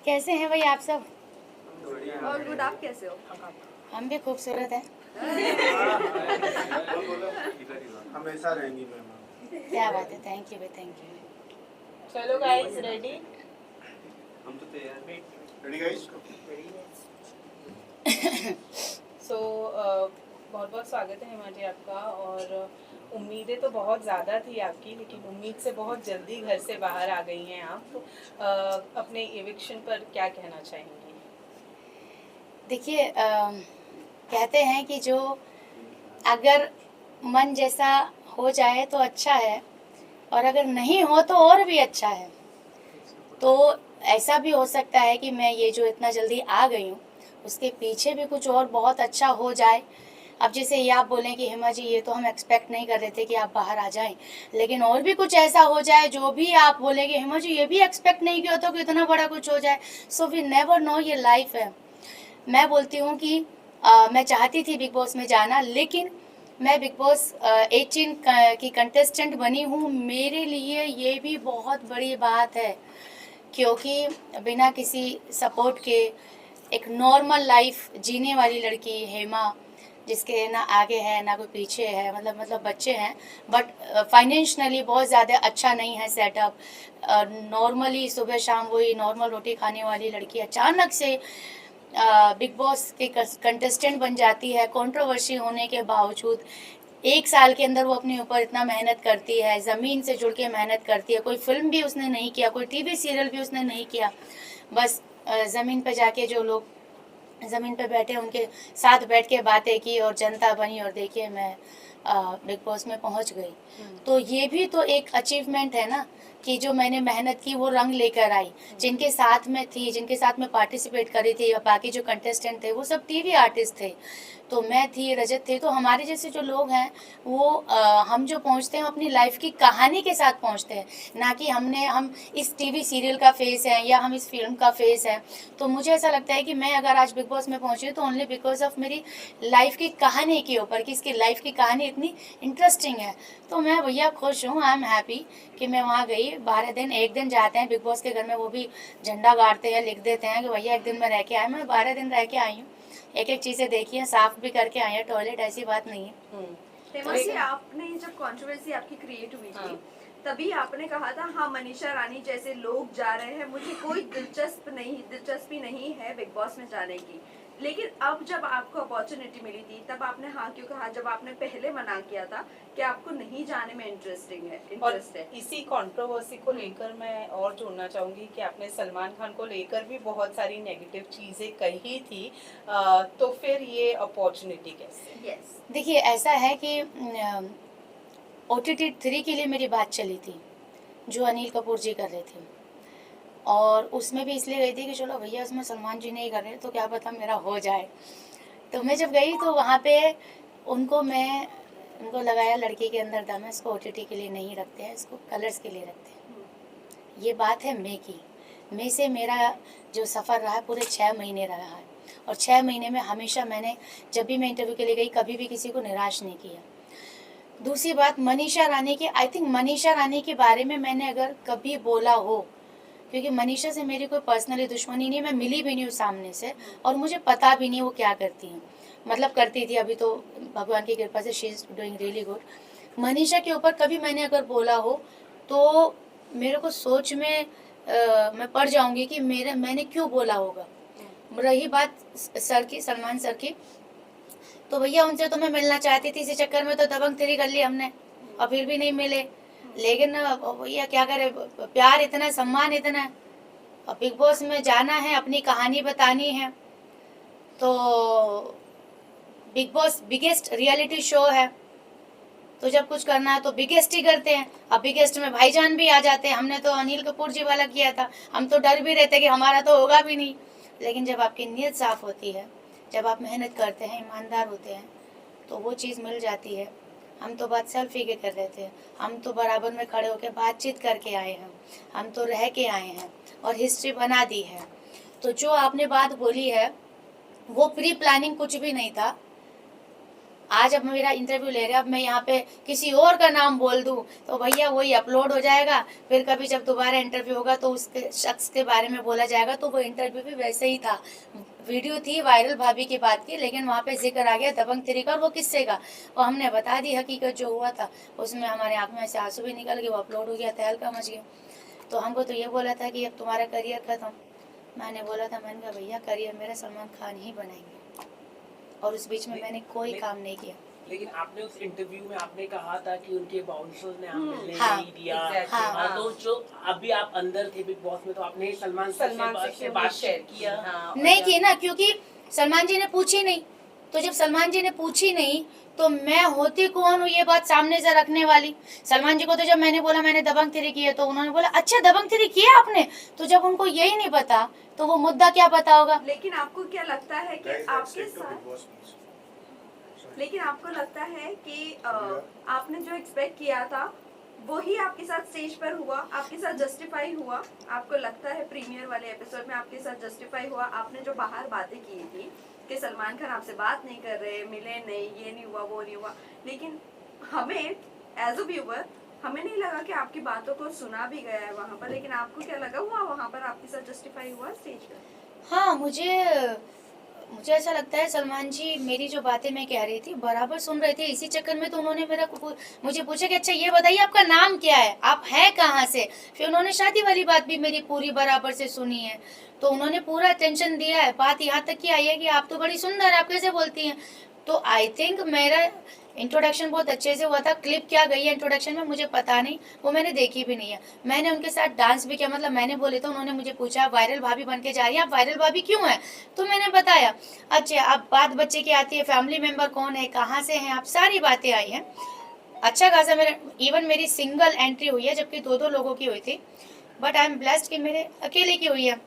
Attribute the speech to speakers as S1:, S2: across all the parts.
S1: कैसे हैं भाई आप सब?
S2: और गुड, आप कैसे हो?
S1: हम भी खूबसूरत हैं।
S3: हमेशा रहेंगी मैम।
S1: क्या बात है, थैंक यू भाई, थैंक यू।
S4: चलो गाइस, रेडी?
S3: हम तो तैयार। Ready guys?
S4: सो बहुत बहुत स्वागत है हिमा जी आपका। और उम्मीदें तो बहुत ज़्यादा थी आपकी, लेकिन उम्मीद से बहुत जल्दी घर से बाहर आ गई हैं आप। तो अपने एविक्शन पर क्या कहना चाहेंगी?
S1: देखिए, कहते हैं कि जो अगर मन जैसा हो जाए तो अच्छा है, और अगर नहीं हो तो और भी अच्छा है। तो ऐसा भी हो सकता है कि मैं ये जो इतना जल्दी आ गई हूँ उसके पीछे भी कुछ और बहुत अच्छा हो जाए। अब जैसे ये आप बोलें कि हिमा जी ये तो हम एक्सपेक्ट नहीं कर रहे थे कि आप बाहर आ जाएं, लेकिन और भी कुछ ऐसा हो जाए जो भी आप बोले कि हिमा जी ये भी एक्सपेक्ट नहीं किया तो कि इतना बड़ा कुछ हो जाए। सो वी नेवर नो, ये लाइफ है। मैं बोलती हूँ कि मैं चाहती थी बिग बॉस में जाना, लेकिन मैं बिग बॉस 18 की कंटेस्टेंट बनी हूँ। मेरे लिए ये भी बहुत बड़ी बात है, क्योंकि बिना किसी सपोर्ट के एक नॉर्मल लाइफ जीने वाली लड़की हेमा, जिसके ना आगे है ना कोई पीछे है, मतलब बच्चे हैं बट फाइनेंशियली बहुत ज़्यादा अच्छा नहीं है सेटअप। नॉर्मली सुबह शाम वही नॉर्मल रोटी खाने वाली लड़की अचानक से बिग बॉस के कंटेस्टेंट बन जाती है। कंट्रोवर्सी होने के बावजूद 1 साल के अंदर वो अपने ऊपर इतना मेहनत करती है, ज़मीन से जुड़ के मेहनत करती है। कोई फिल्म भी उसने नहीं किया, कोई टीवी सीरियल भी उसने नहीं किया, बस ज़मीन पे जाके जो लोग ज़मीन पे बैठे उनके साथ बैठ के बातें की और जनता बनी, और देखिए मैं बिग बॉस में पहुंच गई। तो ये भी तो एक अचीवमेंट है ना, कि जो मैंने मेहनत की वो रंग लेकर आई। जिनके साथ में थी, जिनके साथ में पार्टिसिपेट करी थी, या बाकी जो कंटेस्टेंट थे वो सब टीवी आर्टिस्ट थे, तो मैं थी, रजत थे। तो हमारे जैसे जो लोग हैं वो हम जो पहुंचते हैं अपनी लाइफ की कहानी के साथ पहुंचते हैं, ना कि हम इस टीवी सीरियल का फेस हैं या हम इस फिल्म का फेस हैं। तो मुझे ऐसा लगता है कि मैं अगर आज बिग बॉस में पहुंची तो ओनली बिकॉज ऑफ मेरी लाइफ की कहानी के ऊपर, कि इसकी लाइफ की कहानी इतनी इंटरेस्टिंग है। तो मैं भैया खुश हूँ, आई एम हैप्पी कि मैं वहाँ गई। 12 दिन, एक दिन जाते हैं बिग बॉस के घर में, वो भी झंडा गाड़ते हैं, लिख देते हैं कि भैया एक दिन में रह के आए। मैं 12 दिन रह के आई हूँ, एक एक चीज़ें देखी हैं, साफ भी करके आई हैं टॉयलेट, ऐसी बात नहीं है।
S2: हेमा जी, आपने जब कंट्रोवर्सी आपकी क्रिएट हुई थी तभी आपने कहा था हाँ मनीषा रानी जैसे लोग जा रहे हैं, मुझे कोई दिलचस्पी नहीं है बिग बॉस में जाने की। लेकिन अब जब आपको अपॉर्चुनिटी मिली थी तब आपने हाँ क्यों कहा, जब आपने पहले मना किया था कि आपको नहीं जाने में इंटरेस्ट है।
S4: इसी कंट्रोवर्सी को लेकर मैं और जोड़ना चाहूंगी कि आपने सलमान खान को लेकर भी बहुत सारी नेगेटिव चीजें कही थी। तो फिर ये अपॉर्चुनिटी कैसे?
S2: यस,
S1: देखिए ऐसा है कि OTT 3 के लिए मेरी बात चली थी, जो अनिल कपूर जी कर रहे थे, और उसमें भी इसलिए गई थी कि चलो भैया उसमें सलमान जी नहीं कर रहे तो क्या पता मेरा हो जाए। तो मैं जब गई तो वहाँ पे उनको लगाया लड़की के अंदर दम है, इसको OTT के लिए नहीं रखते हैं, इसको कलर्स के लिए रखते हैं। ये बात है मई की। मई से मेरा जो सफ़र रहा है पूरे 6 महीने रहा है, और 6 महीने में हमेशा मैंने, जब भी मैं इंटरव्यू के लिए गई, कभी भी किसी को निराश नहीं किया। दूसरी बात, मनीषा रानी की, आई थिंक मनीषा रानी के बारे में मैंने अगर कभी बोला हो, क्योंकि मनीषा से मेरी कोई पर्सनली दुश्मनी नहीं है, मैं मिली भी नहीं हूँ सामने से, और मुझे पता भी नहीं वो क्या करती हैं। मतलब करती थी, अभी तो भगवान की कृपा से she is doing really good. Manisha के ऊपर कभी मैंने अगर बोला हो तो मेरे को सोच में मैं पड़ जाऊंगी कि मैंने क्यों बोला होगा। रही बात सर की, सलमान सर की, तो भैया उनसे तो मैं मिलना चाहती थी, इसी चक्कर में तो दबंग 3 कर ली हमने, और फिर भी नहीं मिले। लेकिन भैया क्या करे, प्यार इतना, सम्मान इतना है, और बिग बॉस में जाना है, अपनी कहानी बतानी है। तो big boss biggest reality show है, तो जब कुछ करना है तो बिगेस्ट ही करते हैं। अब बिगेस्ट में भाईजान भी आ जाते हैं। हमने तो अनिल कपूर जी वाला किया था, हम तो डर भी रहते कि हमारा तो होगा भी नहीं। लेकिन जब आपकी नीयत साफ होती है, जब आप मेहनत करते हैं, ईमानदार होते हैं, तो वो चीज़ मिल जाती है। हम तो बात सेल्फी के कर रहे थे, हम तो बराबर में खड़े होकर बातचीत करके आए हैं, हम तो रह के आए हैं और हिस्ट्री बना दी है। तो जो आपने बात बोली है वो प्री प्लानिंग कुछ भी नहीं था। आज अब मेरा इंटरव्यू ले रहे हैं, अब मैं यहाँ पे किसी और का नाम बोल दूँ तो भैया वही अपलोड हो जाएगा, फिर कभी जब दोबारा इंटरव्यू होगा तो उसके शख्स के बारे में बोला जाएगा। तो वो इंटरव्यू भी वैसे ही था, वीडियो थी वायरल भाभी की बात की, लेकिन वहाँ पे जिक्र आ गया दबंग 3 का और वो किस्से का, और हमने बता दी हकीकत जो हुआ था। उसमें हमारे आँख में से आंसू भी निकल गए, वो अपलोड हो गया, तहलका मच गया। तो हमको तो ये बोला था कि अब तुम्हारा करियर खत्म। मैंने बोला था, मैंने कहा भैया करियर मेरा सलमान खान ही बनाएंगे, और उस बीच में मैंने कोई काम नहीं किया।
S5: लेकिन आपने उस इंटरव्यू में आपने कहा था कि उनके बाउंसर्स ने आप मिलने
S1: हाँ,
S5: नहीं दिया।
S4: exactly,
S1: हाँ।
S5: तो जो अभी आप अंदर थे बिग बॉस में, तो आपने सलमान से
S4: से
S5: बात
S4: शेयर
S5: किया।
S4: हाँ,
S1: नहीं की ना, क्योंकि सलमान जी ने पूछी नहीं। तो जब सलमान जी ने पूछी नहीं तो मैं होती कौन हूँ ये बात सामने से रखने वाली। सलमान जी को तो जब मैंने बोला मैंने दबंग 3 की है, तो उन्होंने बोला अच्छा दबंग 3 किया आपने। तो जब उनको यही नहीं पता तो वो मुद्दा क्या पता होगा।
S2: लेकिन आपको क्या लगता है कि
S3: Guys, let's
S2: आपके
S3: stick to
S2: साथ,
S3: Big Boss, please.
S2: लेकिन आपको लगता है कि आपने जो एक्सपेक्ट किया था वही आपके साथ स्टेज पर हुआ, आपके साथ जस्टिफाई हुआ? आपको लगता है प्रीमियर वाले एपिसोड में आपके साथ जस्टिफाई हुआ? आपने जो बाहर बातें की थी कि सलमान खान आपसे बात नहीं कर रहे, मिले नहीं, ये नहीं हुआ, वो नहीं हुआ, लेकिन हमें एज अ व्यूअर हमें नहीं लगा कि आपकी बातों को सुना भी गया है वहाँ पर, लेकिन आपको क्या लगा हुआ वहाँ पर आपके साथ जस्टिफाई हुआ स्टेज पर?
S1: हाँ, मुझे ऐसा लगता है सलमान जी मेरी जो बातें मैं कह रही थी बराबर सुन रहे थे। इसी चक्कर में तो उन्होंने मुझे पूछा कि अच्छा ये बताइए आपका नाम क्या है, आप हैं कहाँ से। फिर उन्होंने शादी वाली बात भी मेरी पूरी बराबर से सुनी है, तो उन्होंने पूरा अटेंशन दिया है। बात यहाँ तक की आई है कि आप तो बड़ी सुंदर, आप कैसे बोलती हैं। तो आई थिंक मेरा इंट्रोडक्शन बहुत अच्छे से हुआ था। क्लिप क्या गई है इंट्रोडक्शन में मुझे पता नहीं, वो मैंने देखी भी नहीं है। मैंने उनके साथ डांस भी किया, मतलब मैंने बोले तो उन्होंने मुझे पूछा वायरल भाभी बन के जा रही है, आप वायरल भाभी क्यों है। तो मैंने बताया। अच्छा अब बात बच्चे की आती है, फैमिली मेंबर कौन है, कहाँ से हैं आप, सारी बातें आई हैं। अच्छा खासा इवन मेरी सिंगल एंट्री हुई है, जबकि 2-2 लोगों की हुई थी, बट आई एम ब्लेस्ड कि मेरे अकेले की हुई है।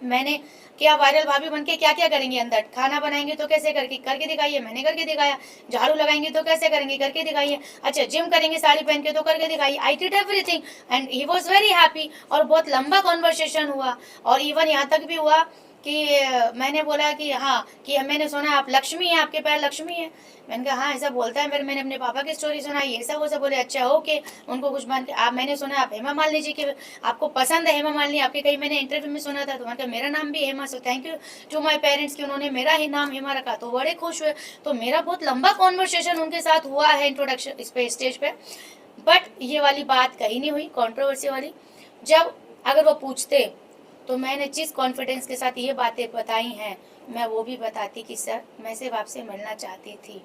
S1: मैंने क्या वायरल भाभी बन के क्या क्या करेंगे, अंदर खाना बनाएंगे तो कैसे करके दिखाइए, मैंने करके दिखाया। झाड़ू लगाएंगे तो कैसे करेंगे, करके दिखाइए। अच्छा जिम करेंगे साड़ी पहन के तो करके दिखाइए। I did everything and he was very happy. और बहुत लंबा कॉन्वर्सेशन हुआ, और इवन यहाँ तक भी हुआ कि मैंने बोला कि हाँ कि मैंने सुना आप लक्ष्मी हैं, आपके पैर लक्ष्मी है। मैंने कहा हाँ ऐसा बोलता है। फिर मैंने अपने पापा की स्टोरी सुनाई, ये सब वो सब बोले अच्छा ओके, उनको कुछ मान के आप, मैंने सुना आप हेमा मालिनी जी के, आपको पसंद है हेमा मालिनी, आपके कहीं मैंने इंटरव्यू में सुना था। तो मैंने कहा मेरा नाम भी Hema, so thank you to my parents कि उन्होंने मेरा ही नाम हेमा रखा, तो बड़े खुश हुए। तो मेरा बहुत लंबा कॉन्वर्सेशन उनके साथ हुआ है इंट्रोडक्शन इस पे स्टेज पे, बट ये वाली बात कहीं नहीं हुई कॉन्ट्रोवर्सी वाली। जब अगर वो पूछते तो मैंने जिस कॉन्फिडेंस के साथ ये बातें बताई हैं, मैं वो भी बताती कि सर मैं सिर्फ आपसे मिलना चाहती थी।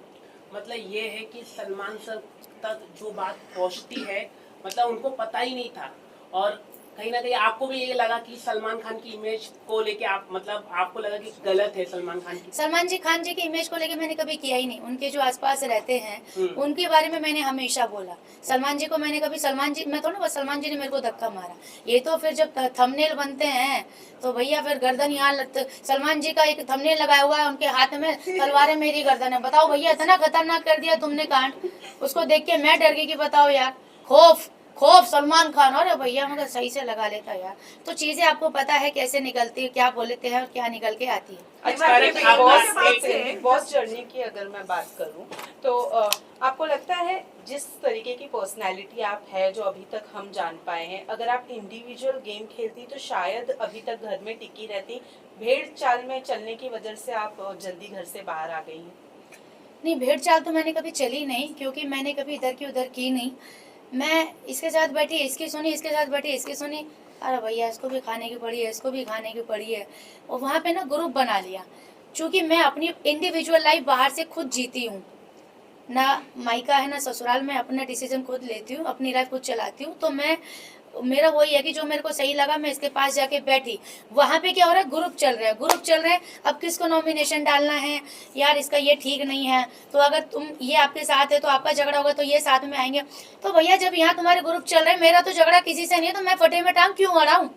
S5: मतलब ये है कि सलमान सर तक जो बात पहुंचती है, मतलब उनको पता ही नहीं था, और कहीं ना कहीं आपको भी ये लगा कि सलमान खान की इमेज को लेके आप, मतलब आपको लगा कि गलत है सलमान खान की।
S1: सलमान जी खान जी की इमेज को लेके मैंने कभी किया ही नहीं। उनके जो आसपास रहते हैं उनके बारे में मैंने हमेशा बोला। सलमान जी को मैंने कभी सलमान जी, मैं थोड़ा, बस सलमान जी ने मेरे को धक्का मारा। ये तो फिर जब थंबनेल बनते हैं तो भैया फिर गर्दन यहाँ सलमान जी का एक थंबनेल लगाया हुआ है, उनके हाथ में तलवार है, मेरी गर्दन है। बताओ भैया इतना खतरनाक कर दिया तुमने कांड, उसको देख के मैं डर गई कि बताओ यार, खौफ सलमान खान। और भैया मगर सही से लगा लेता यार। तो चीजें आपको पता है कैसे निकलती है, क्या बोलते हैं और क्या निकल के आती है।
S5: अच्छा,
S4: बिग बॉस जर्नी की अगर मैं बात करूं तो आपको लगता है जिस तरीके की पर्सनालिटी आप है जो अभी तक हम जान पाए हैं, अगर आप इंडिविजुअल गेम खेलती तो शायद अभी तक घर में टिकी रहती, भेड़ चाल में चलने की वजह से आप जल्दी घर से बाहर आ गई हैं?
S1: नहीं, भेड़ चाल तो मैंने कभी चली नहीं, क्योंकि मैंने कभी इधर की उधर की नहीं। मैं इसके साथ बैठी इसकी सुनी, इसके साथ बैठी इसकी सुनी, अरे भैया इसको भी खाने की पड़ी है, इसको भी खाने की पड़ी है। और वहाँ पे ना ग्रुप बना लिया। चूँकि मैं अपनी इंडिविजुअल लाइफ बाहर से खुद जीती हूँ, ना मायका है ना ससुराल में, अपना डिसीजन खुद लेती हूँ, अपनी लाइफ खुद चलाती हूँ। तो मेरा वही है कि जो मेरे को सही लगा मैं इसके पास जाके बैठी। वहाँ पे क्या हो रहा है, ग्रुप चल रहे हैं। अब किसको नॉमिनेशन डालना है, यार इसका ये ठीक नहीं है, तो अगर तुम ये आपके साथ है तो आपका झगड़ा होगा तो ये साथ में आएंगे। तो भैया जब यहाँ तुम्हारे ग्रुप चल रहे हैं, मेरा तो झगड़ा किसी से नहीं है, तो मैं फटे में टांग क्यों अड़ाऊं।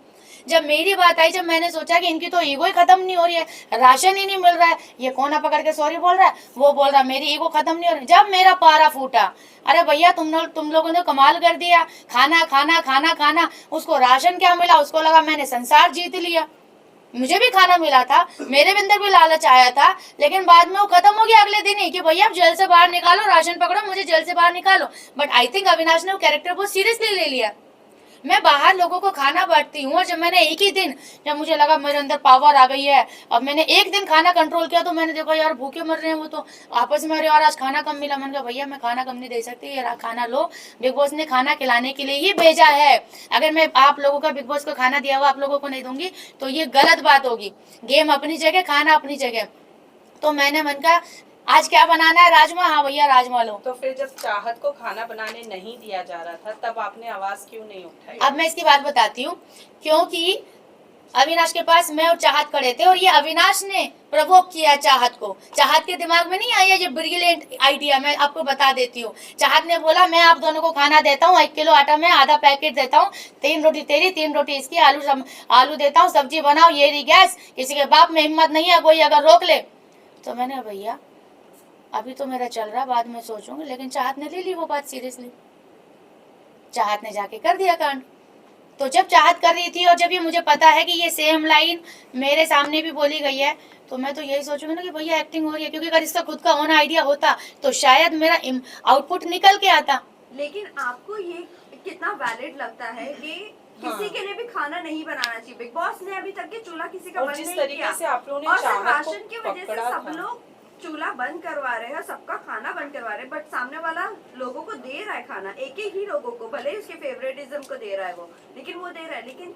S1: जब मेरी बात आई, जब मैंने सोचा कि इनकी तो ईगो ही खत्म नहीं हो रही है, राशन ही नहीं मिल रहा है, ये कोना पकड़ के सॉरी बोल रहा है, वो बोल रहा है मेरी ईगो खत्म नहीं हो रही, जब मेरा पारा फूटा, अरे भैया तुम लोगों ने कमाल कर दिया। खाना खाना खाना खाना, उसको राशन क्या मिला, उसको लगा मैंने संसार जीत लिया। मुझे भी खाना मिला था, मेरे भी अंदर भी लालच आया था, लेकिन बाद में वो खत्म हो गया अगले दिन ही कि भैया आप जेल से बाहर निकालो, राशन पकड़ो, मुझे जेल से बाहर निकालो। बट आई थिंक अविनाश ने वो कैरेक्टर बहुत सीरियसली ले लिया। मैं बाहर लोगों को खाना बांटती हूँ, और जब मैंने एक ही दिन, जब मुझे लगा मेरे अंदर पावर आ गई है, अब मैंने एक दिन खाना कंट्रोल किया, तो मैंने देखा यार भूखे मर रहे हैं वो तो आपस में, अरे यार आज खाना कम मिला। मैंने कहा भैया मैं खाना कम नहीं दे सकती, यार खाना लो, बिग बॉस ने खाना खिलाने के लिए ही भेजा है। अगर मैं आप लोगों का बिग बॉस को खाना दिया हुआ आप लोगों को नहीं दूंगी तो ये गलत बात होगी। गेम अपनी जगह, खाना अपनी जगह। तो मैंने मन का आज क्या बनाना है, राजमा, हाँ भैया राजमा लो।
S4: तो फिर जब चाहत को खाना बनाने नहीं दिया जा रहा था तब आपने आवाज क्यों नहीं उठाई?
S1: अब मैं इसकी बात बताती हूँ, क्योंकि अविनाश के पास मैं और चाहत खड़े थे, और ये अविनाश ने प्रवोक किया चाहत को। चाहत के दिमाग में नहीं आया ये ब्रिलियंट आइडिया, मैं आपको बता देती हूँ। चाहत ने बोला मैं आप दोनों को खाना देता हूँ, 1 किलो आटा में आधा पैकेट देता हूँ, 3 रोटी तेरी 3 रोटी इसकी, आलू देता हूँ, सब्जी बनाओ, ये रही गैस, किसी के बाप में हिम्मत नहीं है कोई अगर रोक ले। तो मैंने भैया अभी तो मेरा चल रहा, बाद में सोचूंगी, लेकिन चाहत ने ले ली वो बात सीरियसली। चाहत ने जाके कर दिया कांड। तो जब चाहत कर रही थी और जब ये मुझे पता है कि ये सेम लाइन मेरे सामने भी बोली गई है, तो मैं तो यही सोचूंगी ना कि भैया एक्टिंग हो रही है, क्योंकि अगर इसका खुद का ओन आइडिया होता तो शायद मेरा आउटपुट निकल के आता।
S2: लेकिन आपको ये कितना वैलिड लगता है कि किसी के लिए भी खाना नहीं बनाना चाहिए? बिग बॉस ने अभी तक के चूल्हा किसी का
S4: और
S2: बंद
S4: जिस
S2: नहीं
S4: तरीके
S2: किया,
S4: से आप लोगों ने
S2: और सिर्फ
S4: चाहत को
S2: राशन की वजह से
S4: पकड़ा
S2: सब
S4: था।
S2: लोग चूल्हा बंद करवा रहे हैं, सबका खाना बंद करवा रहे हैं, बट सामने वाला लोगों को दे रहा है खाना, एक ही लोगों को, भले ही उसके फेवरेटिज्म को दे रहा है वो, लेकिन वो दे रहा है। लेकिन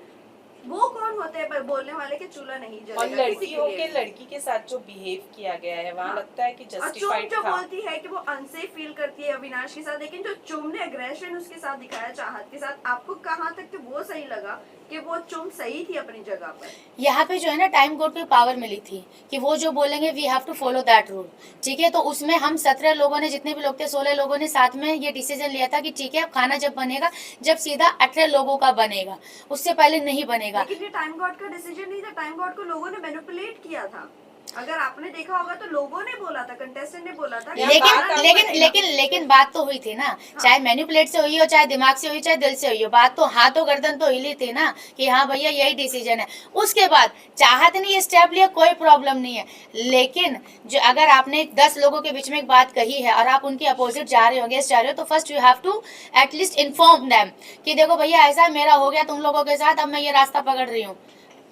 S2: वो कौन होते हैं बोलने वाले कि चूल्हा नहीं
S4: और
S2: जलेगा किसी
S4: लड़की
S2: के
S4: होके
S2: लिए?
S4: लड़की के साथ जो बिहेव किया गया है वहाँ
S2: हाँ।
S4: लगता है कि
S2: और चुम
S4: जस्टिफाइड
S2: जो
S4: था।
S2: बोलती है कि वो अनसेफ फील करती है अविनाश के साथ, लेकिन जो चुम ने एग्रेशन उसके साथ दिखाया चाहत के साथ, आपको कहाँ तक कि वो सही लगा कि वो चुम सही थी अपनी जगह पर?
S1: यहाँ पे जो है ना टाइम कोड की पावर मिली थी कि वो जो बोलेंगे we have to follow that rule, ठीक है। तो उसमें हम 17 लोगों ने, जितने भी लोग थे 16 लोगों ने साथ में ये डिसीजन लिया था कि ठीक है अब खाना जब बनेगा, जब सीधा 18 लोगों का बनेगा, उससे पहले नहीं बनेगा।
S2: लेकिन ये टाइम गॉड का डिसीजन नहीं था, टाइम गॉड को लोगों ने मैनिपुलेट किया था। अगर आपने देखा होगा तो लोगों ने बोला था, कंटेस्टेंट ने बोला था कि
S1: लेकिन
S2: खाना नहीं
S1: लेकिन
S2: बनेगा।
S1: लेकिन लेकिन बात तो हुई थी ना, चाहे मैनिपुलेट से हुई हो, चाहे दिमाग से हुई, चाहे दिल से हुई हो, बात तो हाथों गर्दन तो हिली थी ना कि हाँ भैया यही डिसीजन है। उसके बाद चाहत ने ये स्टेप लिया, कोई प्रॉब्लम नहीं है, लेकिन जो अगर आपने 10 लोगों के बीच में एक बात कही है और आप उनके अपोजिट जा रहे हो, अगेंस्ट जा रहे हो, तो first you have to at least inform them कि देखो भैया ऐसा मेरा हो गया तुम लोगों के साथ, अब मैं ये रास्ता पकड़ रही हूँ,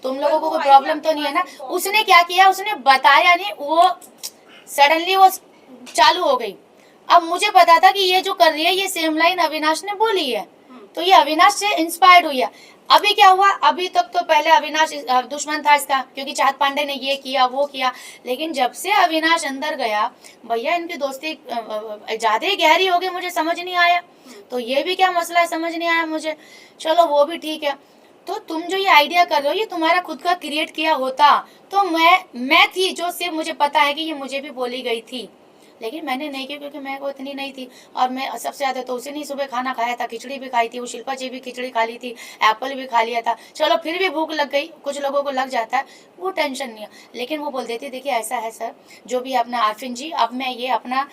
S1: तुम लोगों को कोई प्रॉब्लम तो नहीं है ना। उसने क्या किया, उसने बताया नहीं, वो सडनली वो चालू हो गई। अब मुझे पता था कि ये जो कर रही है ये सेम लाइन अविनाश ने बोली है, तो ये अविनाश से इंस्पायर्ड हुई है। अभी क्या हुआ, अभी तक तो पहले अविनाश दुश्मन था इसका, क्योंकि चाहत पांडे ने ये किया वो किया, लेकिन जब से अविनाश अंदर गया भैया इनकी दोस्ती ज्यादा ही गहरी हो गई, मुझे समझ नहीं आया। तो ये भी क्या मसला है समझ नहीं आया मुझे, चलो वो भी ठीक है। तो तुम जो ये आइडिया कर रहे हो ये तुम्हारा खुद का क्रिएट किया होता तो मैं थी जो सिर्फ मुझे पता है कि ये मुझे भी बोली गई थी, लेकिन मैंने नहीं किया क्योंकि मैं को इतनी नहीं थी। और मैं सबसे ज्यादा तो उसे नहीं सुबह खाना खाया था, खिचड़ी भी खाई थी, वो शिल्पा जी भी खिचड़ी खा ली थी, एप्पल भी खा लिया था, चलो फिर भी भूख लग गई, कुछ लोगों को लग जाता है, वो टेंशन नहीं है। लेकिन वो बोल देती देखिए ऐसा है सर, जो भी अपना आरफिन जी, अब मैं ये अपना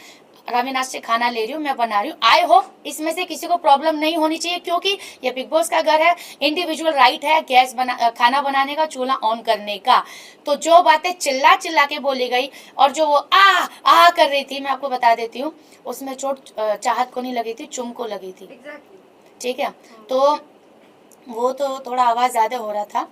S1: अविनाश से खाना ले रही हूँ, मैं बना रही हूँ, आई होप इसमें से किसी को प्रॉब्लम नहीं होनी चाहिए, क्योंकि ये बिग बॉस का घर है, इंडिविजुअल राइट है गैस खाना बनाने का, चूल्हा ऑन करने का। तो जो बातें चिल्ला चिल्ला के बोली गई और जो वो आ कर रही थी, मैं आपको बता देती हूँ उसमें चोट चाहत को नहीं लगी थी, चुम को लगी थी, ठीक है। तो वो तो थोड़ा आवाज ज्यादा हो रहा था।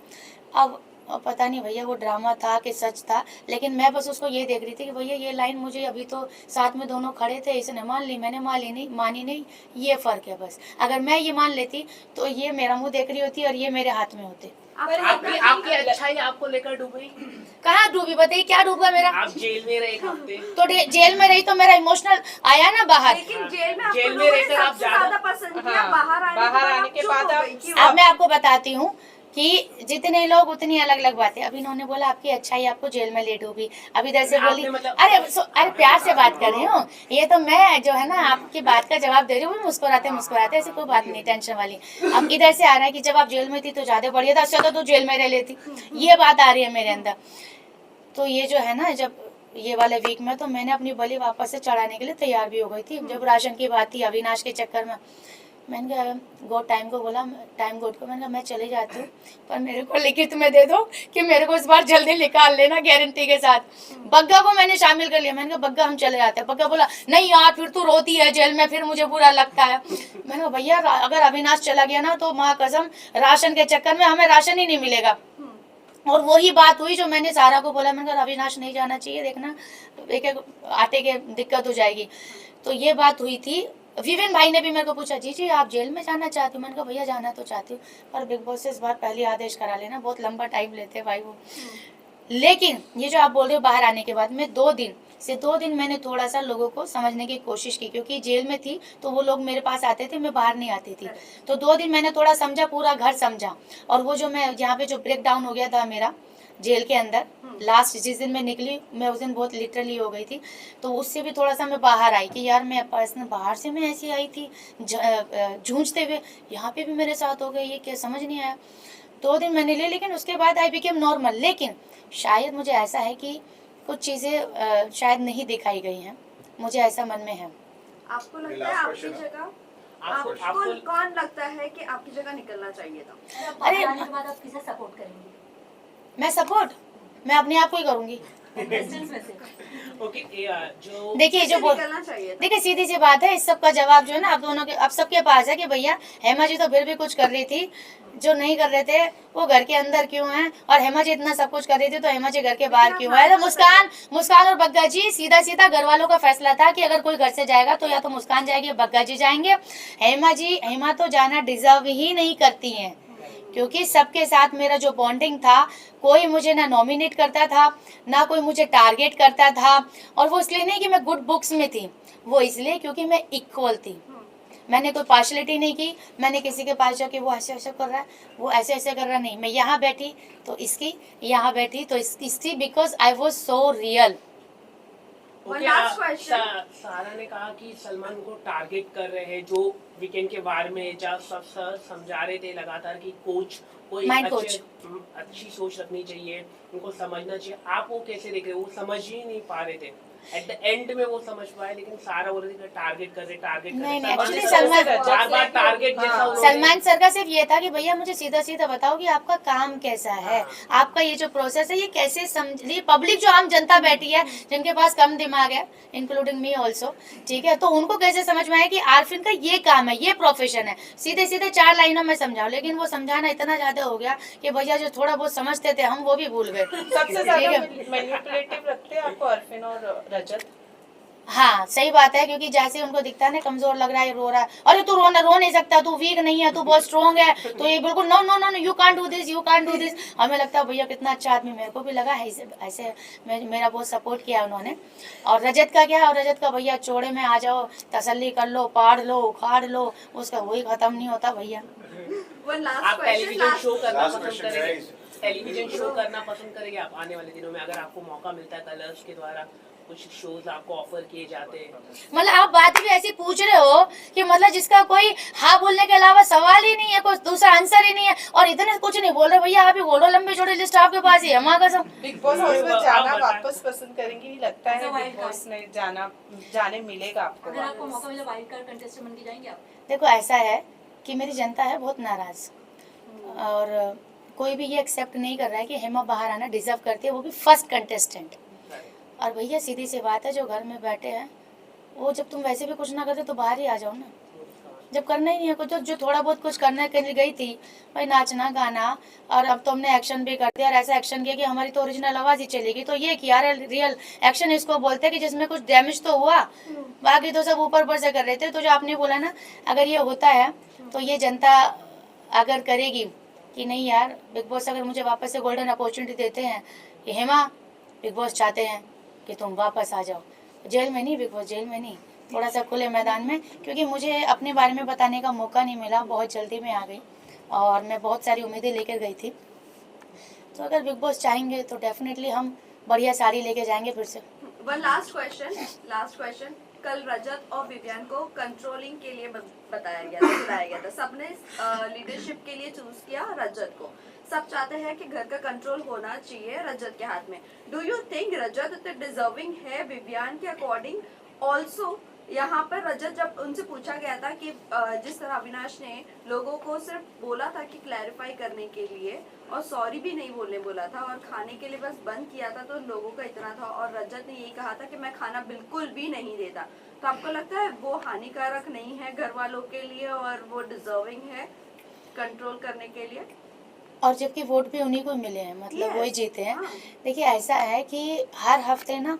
S1: अब पता नहीं भैया वो ड्रामा था कि सच था, लेकिन मैं बस उसको ये देख रही थी कि भैया ये लाइन मुझे, अभी तो साथ में दोनों खड़े थे, इसने मान ली, मैंने मानी नहीं, ये फर्क है बस। अगर मैं ये मान लेती तो ये मेरा मुंह देख रही होती और ये मेरे हाथ में होते।
S5: आपकी अच्छाई आपको लेकर डूबी?
S1: कहाँ डूबी बताइए, क्या डूबा मेरा?
S5: आप जेल में रहे 1 हफ्ते,
S1: तो जेल में रही तो मेरा इमोशनल आया ना बाहर।
S2: लेकिन जेल में
S5: जेल
S2: आपको
S5: में
S2: लोगों ने
S5: रहकर आप
S2: सबसे ज्यादा पसंद किया,
S4: हाँ,
S2: बाहर आने के बाद आप चुप हो गई, क्यों?
S1: अब मैं आपको बताती हूँ कि जितने लोग उतनी अलग अलग बातें। अभी इन्होंने बोला आपकी अच्छाई आपको जेल में ले डूबी, अभी इधर से बोली अरे प्यार से बात कर रही हूँ, ये तो मैं जो है ना आपकी बात का जवाब दे रही हूँ, मुस्कुराते ऐसी कोई बात नहीं टेंशन वाली। अब इधर से आ रहा है कि जब आप जेल में थी तो ज्यादा बढ़िया था, अच्छा तो तू जेल में रह लेती, ये बात आ रही है मेरे अंदर। तो ये जो है ना, जब ये वाले वीक में तो मैंने अपनी बलि वापस से चढ़ाने के लिए तैयार भी हो गई थी। जब राशन की बात थी अविनाश के चक्कर में, मैंने कहा गॉड टाइम को बोला, टाइम गॉड को, मैंने कहा मैं चली जाती हूँ पर मेरे को लिखित में दे दो कि मेरे को इस बार जल्दी निकाल लेना गारंटी के साथ। बग्गा को मैंने शामिल कर लिया, मैंने कहा बग्गा हम चले जाते हैं। बग्गा बोला नहीं यार फिर तू रोती है जेल में, फिर मुझे बुरा लगता है। मैंने कहा भैया अगर अविनाश चला गया ना तो माँ कसम राशन के चक्कर में हमें राशन ही नहीं मिलेगा। और वही बात हुई जो मैंने सारा को बोला, मैंने कहा अविनाश नहीं जाना चाहिए, देखना एक एक आटे के दिक्कत हो जाएगी। तो ये बात हुई थी। विवेन भाई ने भी मेरे को पूछा जी आप जेल में जाना चाहती हो? मैंने कहा भैया जाना तो चाहती हूँ पर बिग बॉस से इस बार पहले आदेश करा लेना, बहुत लंबा टाइम लेते हैं भाई वो। लेकिन ये जो आप बोल रहे हो बाहर आने के बाद में 2 दिन मैंने थोड़ा सा लोगों को समझने की कोशिश की, क्योंकि जेल में थी तो वो लोग मेरे पास आते थे, मैं बाहर नहीं आती थी। तो 2 दिन मैंने थोड़ा समझा, पूरा घर समझा। और वो जो मैं यहाँ पे जो ब्रेक डाउन हो गया था मेरा जेल के अंदर, लास्ट जिस दिन मैं निकली मैं उस दिन बहुत लिटरली हो गई थी। तो उससे भी थोड़ा सा मैं बाहर आई कि यार मैं पर्सनल बाहर से मैं ऐसी आई थी जूझते हुए, यहाँ पे भी मेरे साथ हो गई, ये क्या समझ नहीं आया। 2 दिन मैंने लिए, लेकिन उसके बाद आई बिकेम नॉर्मल। लेकिन शायद मुझे ऐसा है कि कुछ चीज़ें शायद नहीं दिखाई गई हैं, मुझे ऐसा मन में है।
S2: आपको लगता है आपकी जगह आपको कौन लगता है कि आपकी जगह निकलना चाहिए था?
S1: अरे
S6: आने के बाद आप किसे सपोर्ट करेंगे?
S1: मैं अपने आप को ही करूँगी।
S6: कंटेस्टेंट्स में से
S5: ओके जो
S1: देखिए जो बोल
S2: निकलना चाहिए था?
S1: देखिए सीधी सी बात है, इस सब का जवाब जो है ना आप दोनों के, आप सबके पास है कि भैया हेमा जी तो फिर भी कुछ कर रही थी, जो नहीं कर रहे थे वो घर के अंदर क्यों हैं, और हेमा जी इतना सब कुछ कर रही थी तो हेमा जी घर के बाहर क्यों है। तो मुस्कान और बग्गा जी, सीधा घर वालों का फैसला था कि अगर कोई घर से जाएगा तो या तो मुस्कान जाएगी, बग्गा जी जाएंगे। हेमा तो जाना डिजर्व ही नहीं करती हैं, क्योंकि सबके साथ मेरा जो बॉन्डिंग था, कोई मुझे ना नॉमिनेट करता था ना कोई मुझे टारगेट करता था। और वो इसलिए नहीं कि मैं गुड बुक्स में थी, वो इसलिए क्योंकि मैं इक्वल थी। मैंने कोई पार्शलिटी नहीं की, मैंने किसी के पास जाके वो ऐसे ऐसे कर रहा है वो ऐसे ऐसे कर रहा नहीं, मैं यहाँ बैठी तो इसकी, यहाँ बैठी तो इसकी, because I was so real.
S2: One last question.
S5: सारा ने कहा कि सलमान को टारगेट कर रहे हैं, जो वीकेंड के बारे में जब सब सर समझा रहे थे लगातार कि कोच कोई
S1: Mind coach.
S5: अच्छी सोच रखनी चाहिए, उनको समझना चाहिए। आप वो कैसे देख रहे हो? वो समझ ही नहीं पा रहे थे, एट द एंड में वो समझ पाए, लेकिन सारा बोल रहे थे टारगेट कर रहे
S1: नहीं,
S5: सलमान
S1: actually
S5: ने
S1: सलमान-
S5: बार टारगेट जैसा उन्होंने-
S1: सलमान सर का सिर्फ ये था कि भैया मुझे सीधा सीधा बताओ कि आपका काम कैसा है, आपका ये जो प्रोसेस है ये कैसे समझ, पब्लिक जो आम जनता बैठी है जिनके पास कम दिमाग है, इंक्लूडिंग मी ऑल्सो, ठीक है, तो उनको कैसे समझ में आए कि आरफिन का ये काम है, ये प्रोफेशन है। सीधे 4 लाइनों में समझाओ, लेकिन वो समझाना इतना ज्यादा हो गया कि भैया जो थोड़ा बहुत समझते थे हम वो भी भूल गए।
S4: सबसे ज्यादा मैनिपुलेटिव लगते हैं आपको अरफिन और रजत?
S1: हाँ सही बात है, क्योंकि जैसे उनको दिखता है ना कमजोर लग रहा है, रो रहा है, अरे तू रो नहीं सकता, तू वीक नहीं है, तू बहुत स्ट्रॉन्ग है, तो ये बिल्कुल no no no you can't do this, you can't do this. हमें लगता है भैया कितना अच्छा आदमी, मेरे को भी लगा है ऐसे मेरा बहुत सपोर्ट किया उन्होंने। और रजत का क्या, और रजत का भैया चौड़े में आ जाओ, तसल्ली कर लो, पाड़ लो, उखाड़ लो, उसका वही खत्म नहीं होता भैया।
S2: One last
S5: आप
S2: question.
S5: टेलीविजन शो करना
S3: Last
S5: पसंद
S3: question,
S5: करेंगे?
S3: guys.
S5: टेलीविजन शो करना पसंद करेंगे आप आने वाले दिनों में, अगर आपको मौका मिलता है कलर्स के द्वारा कुछ शोज आपको ऑफर किए जाते हैं?
S1: मतलब आप बात भी ऐसी पूछ रहे हो कि मतलब जिसका कोई हाँ बोलने के अलावा सवाल ही नहीं है, कोई दूसरा आंसर ही नहीं है, और इतने कुछ नहीं बोल रहे भैया। आप ही बोलो, लंबी चौड़ी लिस्ट आपके पास ही है, माँ कसम।
S4: बिग बॉस हाउस में
S5: आप
S4: जाना
S5: बताएं।
S4: वापस पसंद करेंगी? लगता है बिग बॉस में जाने मिलेगा आपको?
S6: अगर आपको मौका मिले वाइल्ड कार्ड कंटेस्टेंट बन के जाएंगे आप?
S1: देखो ऐसा है कि मेरी जनता है बहुत नाराज, और कोई भी ये एक्सेप्ट नहीं कर रहा है कि हेमा बाहर आना डिजर्व करती है, वो भी फर्स्ट कंटेस्टेंट। और भैया सीधी सी बात है, जो घर में बैठे हैं वो, जब तुम वैसे भी कुछ ना करते तो बाहर ही आ जाओ ना, जब करना ही नहीं है कुछ, जो थोड़ा बहुत कुछ करने के लिए गई थी भाई, नाचना गाना, और अब तो हमने एक्शन भी कर दिया, और ऐसा एक्शन किया कि हमारी तो ओरिजिनल आवाज़ ही चलेगी। तो ये किया रियल एक्शन इसको बोलते हैं कि जिसमें कुछ डैमेज तो हुआ, बाकी तो सब ऊपर से कर रहे थे। तो जो आपने बोला ना, अगर ये होता है तो ये जनता अगर करेगी कि नहीं यार बिग बॉस अगर मुझे वापस से गोल्डन अपॉर्चुनिटी देते हैं कि हेमा बिग बॉस चाहते हैं कि तुम वापस आ जाओ, जेल में नहीं, बिग बॉस जेल में नहीं, थोड़ा सा खुले मैदान में, क्योंकि मुझे अपने बारे में बताने का मौका नहीं मिला, बहुत जल्दी में आ गई और मैं बहुत सारी उम्मीदें लेकर गई थी। तो अगर बिग बॉस चाहेंगे तो डेफिनेटली हम बढ़िया साड़ी लेके जाएंगे फिर से।
S2: One last question. कल रजत और विवियन को कंट्रोलिंग के लिए बुलाया गया था। सबने लीडरशिप के लिए चूज किया रजत को। सब चाहते हैं कि घर का कंट्रोल होना चाहिए रजत के हाथ में। डू यू थिंक रजत इतने डिजर्विंग है विवियन के अकॉर्डिंग? ऑल्सो यहाँ पर रजत, जब उनसे पूछा गया था कि जिस तरह अविनाश ने लोगों को सिर्फ बोला था कि क्लैरिफाई करने के लिए और सॉरी भी नहीं बोलने बोला था और खाने के लिए बस बंद किया था, तो लोगों का इतना था, और रजत ने यही कहा था कि मैं खाना बिल्कुल भी नहीं देता, तो आपको लगता है वो हानिकारक नहीं है घर वालों के लिए और वो डिजर्विंग है कंट्रोल करने के लिए?
S1: और जबकि वोट भी उन्हीं को मिले हैं, मतलब
S2: Yes,
S1: वही जीते हैं।
S2: हाँ।
S1: देखिए ऐसा है कि हर हफ्ते ना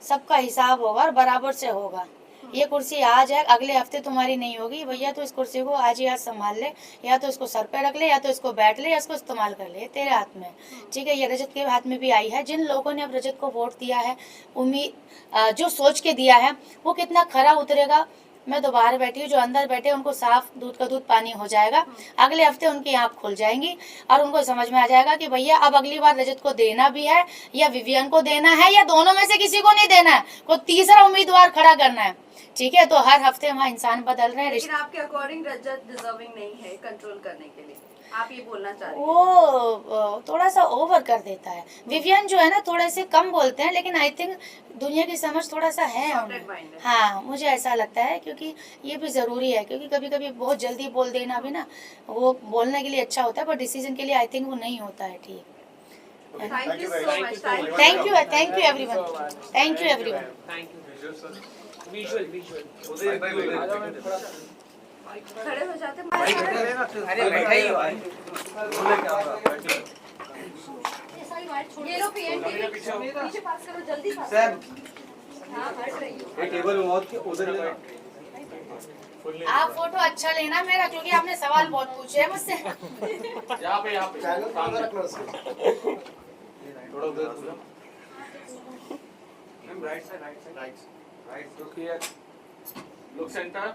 S1: सबका हिसाब होगा और बराबर से होगा। ये कुर्सी आज है, अगले हफ्ते तुम्हारी नहीं होगी भैया, तो इस कुर्सी को आज ही आज संभाल ले, या तो इसको सर पे रख ले, या तो इसको बैठ ले, या इसको इस्तेमाल कर ले, ये तेरे हाथ में है। ठीक है, ये रजत के हाथ में भी आई है। जिन लोगों ने अब रजत को वोट दिया है, उम्मीद जो सोच के दिया है, वो कितना खरा उतरेगा। मैं तो बाहर बैठी हूँ, जो अंदर बैठे उनको साफ दूध का दूध पानी हो जाएगा। अगले हफ्ते उनकी आँख खुल जाएंगी और उनको समझ में आ जाएगा कि भैया अब अगली बार रजत को देना भी है, या विवियन को देना है, या दोनों में से किसी को नहीं देना है, कोई तीसरा उम्मीदवार खड़ा करना है। ठीक है, तो हर हफ्ते वहाँ इंसान बदल रहे हैं।
S2: लेकिन आपके अकॉर्डिंग रजत डिजर्विंग नहीं है कंट्रोल करने के लिए, आप ये बोलना चाह रहे हैं?
S1: वो थोड़ा सा ओवर कर देता है। विवियन जो है ना थोड़े से कम बोलते हैं, लेकिन आई थिंक दुनिया की समझ थोड़ा सा है
S2: Sorted
S1: उन्हें।
S2: mind है।
S1: हाँ, मुझे ऐसा लगता है, क्योंकि ये भी ज़रूरी है, क्योंकि कभी कभी बहुत जल्दी बोल देना भी ना, वो बोलने के लिए अच्छा होता है, पर डिसीजन के लिए आई थिंक वो नहीं होता है ठीक।
S2: Thank you
S3: very
S2: so
S3: much.
S2: Much.
S1: Thank you everyone, thank you everyone.
S5: Thank you visual
S2: खड़े हो जाते ये लो पीछे पास करो, जल्दी पास करो। हाँ, हट रही हो।
S3: टेबल में मौत के उधर
S1: आप फोटो अच्छा लेना मेरा, क्योंकि आपने सवाल बहुत पूछे हैं मुझसे।
S3: यहाँ पे थोड़ा उधर right side right
S7: Look here.
S3: Look centre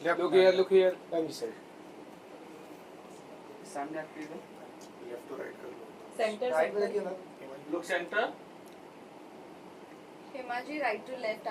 S3: look
S7: Look here. Let me say.
S3: सामने आपके इधर लेफ्ट टू राइट कर लो
S4: center
S3: look center
S2: Hima ji right to left